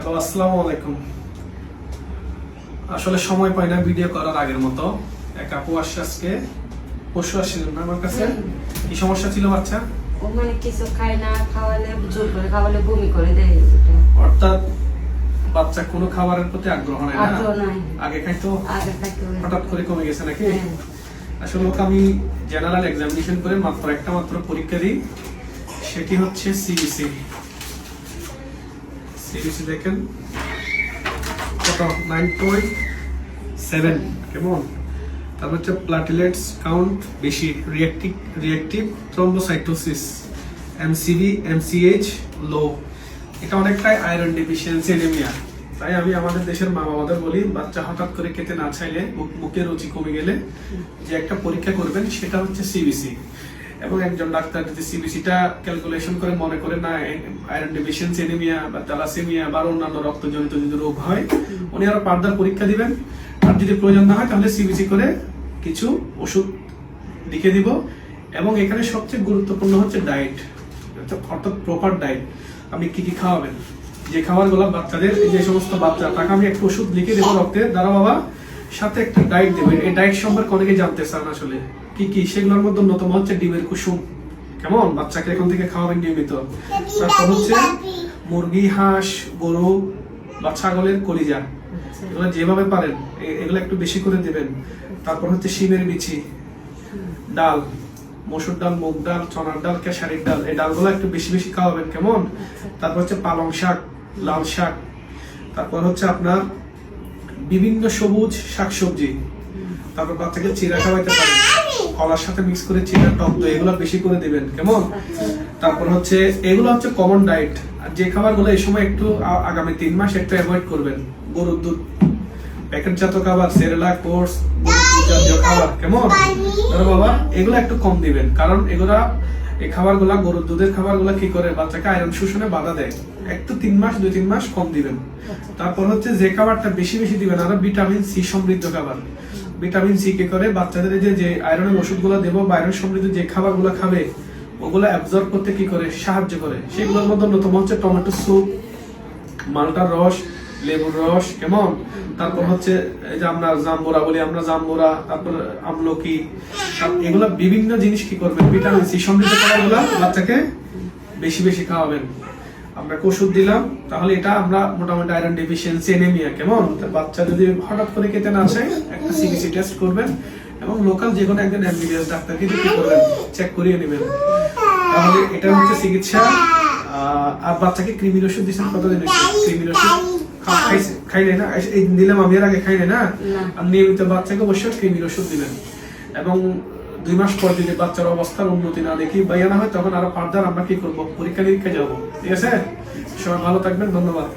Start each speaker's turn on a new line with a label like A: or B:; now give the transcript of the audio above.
A: তো আসসালামু আলাইকুম। আসলে সময় পাই না ভিডিও করার আগের মতো। এক আপু আসছে আজকে, পরশু আসছিলেন না আমার কাছে। কি সমস্যা ছিল বাচ্চা?
B: ও মানে কিছু খায় না, খাওয়ালে জোর করে খাওয়ালে বমি করে দেয়।
A: অর্থাৎ বাচ্চা কোনো খাবারের প্রতি আগ্রহ নাই না?
B: আগ্রহ নাই।
A: আগে খাইতো,
B: আগে খাইতো,
A: হঠাৎ করে কমে গেছে নাকি?
B: হ্যাঁ।
A: আসলে ওকে আমি জেনারেল এক্সামিনেশন করে একটা মাত্র পরীক্ষা দিই, সেটি হচ্ছে সিবিসি। সিবিসি দেখেন কত, 9.7। কেমন? তারপর হচ্ছে প্লাটিলেটস কাউন্ট বেশি, রিঅ্যাক্টিভ থ্রম্বোসাইটোসিস, এমসিভি এমসিএইচ লো। এটা অনেকটাই আয়রন ডেফিসিয়েন্সি অ্যানিমিয়া। তাই আমি আমাদের দেশের মা বাবাদের বলি, বাচ্চা হঠাৎ করে খেতে না চাইলে, মুখে রুচি কমে গেলে যে একটা পরীক্ষা করবেন সেটা হচ্ছে সিবিসি। এবং একজন ডাক্তার যদি সিবিসিটা ক্যালকুলেশন করে মনে করে না আয়রন ডেফিসিয়েন্সি অ্যানিমিয়া বা থ্যালাসেমিয়া বা অন্যান্য রক্তজনিত যদি রোগ হয়, উনি আরো ফার্দার পরীক্ষা দিবেন। আর যদি প্রয়োজন না হয় তাহলে সিবিসি করে কিছু ওষুধ লিখে দিব। এবং এখানে সবচেয়ে গুরুত্বপূর্ণ হচ্ছে ডায়েট, অর্থাৎ প্রপার ডায়েট। আপনি কি কি খাওয়াবেন, যে খাবারগুলো বাচ্চাদের, যে সমস্ত বাচ্চা, তাকে আমি একটা ওষুধ লিখে দেবো রক্তের দ্বারা বাবা, সাথে একটা ডায়েট দেবো। এই ডায়েট সম্পর্কে অনেকে জানতে চান আসলে কি কি। সেগুলোর মধ্যে অন্যতম হচ্ছে ডিমের কুসুম। কেমন? বাচ্চাকে এখন থেকে খাওয়াবেন নিয়মিত। তারপর হচ্ছে মুরগি, হাঁস, গরু বা ছাগলের কলিজা, এগুলো যেভাবে পারেন এগুলো একটু বেশি করে দেবেন। তারপর হচ্ছে শিমের বিচি, ডাল, মসুর ডাল, মুগ ডাল, চনার ডাল, খেসারির ডাল, এই ডালগুলো একটু বেশি বেশি খাওয়াবেন। কেমন? তারপর হচ্ছে পালং শাক, লাল শাক, তারপর হচ্ছে আপনার বিভিন্ন সবুজ শাকসবজি। তারপর বাচ্চাকে চিড়া খাওয়াইতে পারেন, কলার সাথে মিক্স করে চিড়া, টক দই, এগুলো বেশি করে দিবেন। কেমন? তারপর হচ্ছে এগুলো হচ্ছে কমন ডায়েট। আর যে খাবারগুলো এই সময় একটু আগামী 3 মাস একটু অ্যাভয়েড করবেন, গরুর দুধ, প্যাকেটজাত খাবার, সেরেলাক, ওটস, জাতীয় খাবার। কেমন? ধরো বাবা, এগুলো একটু কম দিবেন, কারণ এগুলা, এই খাবারগুলা, গরুর দুধের খাবারগুলা কি করে বাচ্চাকে আয়রন শোষণে বাধা দেয়। একটু 2-3 মাস কম দিবেন। তারপর হচ্ছে যে খাবারটা বেশি বেশি দিবেন, আরো ভিটামিন সি সমৃদ্ধ খাবার। ভিটামিন সি কি করে বাচ্চাদের যে আয়রনের ওষুধগুলো দেবো বা আয়রন সমৃদ্ধ যে খাবারগুলো খাবে ওগুলো অ্যাবজর্ব করতে কি করে সাহায্য করে। সেগুলোর মধ্যে অন্যতম হচ্ছে টমেটো স্যুপ, মালটার রস, লেবুর রস। কেমন? তারপর হচ্ছে এই যে আমরা জাম্বুরা বলি, আমরা জাম্বুরা, তারপর আমলকি, এগুলা বিভিন্ন জিনিস কি করবেন, ভিটামিন সি সমৃদ্ধ খাবারগুলো বাচ্চাকে বেশি বেশি খাওয়াবেন। আমরা ওষুধ দিলাম, তাহলে এটা আমরা মোটামুটি আয়রন ডেফিসিয়েন্সি অ্যানিমিয়া। কেমন? বাচ্চা যদি হঠাৎ করে খেতে না চায়, একটা সিবিসি টেস্ট করবেন এবং লোকাল যে কোনো একজন এমবিবিএস ডাক্তারকে কি করবেন, চেক করিয়ে নেবেন। তাহলে এটা হচ্ছে চিকিৎসা। আর বাচ্চাকে কৃমির ওষুধ দিচ্ছেন কতদিন? কৃমির ওষুধ খাইলে না, এই দিলাম আমি, এর আগে খাইলে না। আর নিয়মিত বাচ্চাকে অবশ্যই কৃমির ওষুধ দিবেন। এবং 2 মাস পর যদি বাচ্চার অবস্থার উন্নতি না দেখি বা ইয়ে না হয়, তখন আরো ফার্দার আমরা কি করবো, পরীক্ষা নিরীক্ষা যাবো। ঠিক আছে? সবাই ভালো থাকবেন, ধন্যবাদ।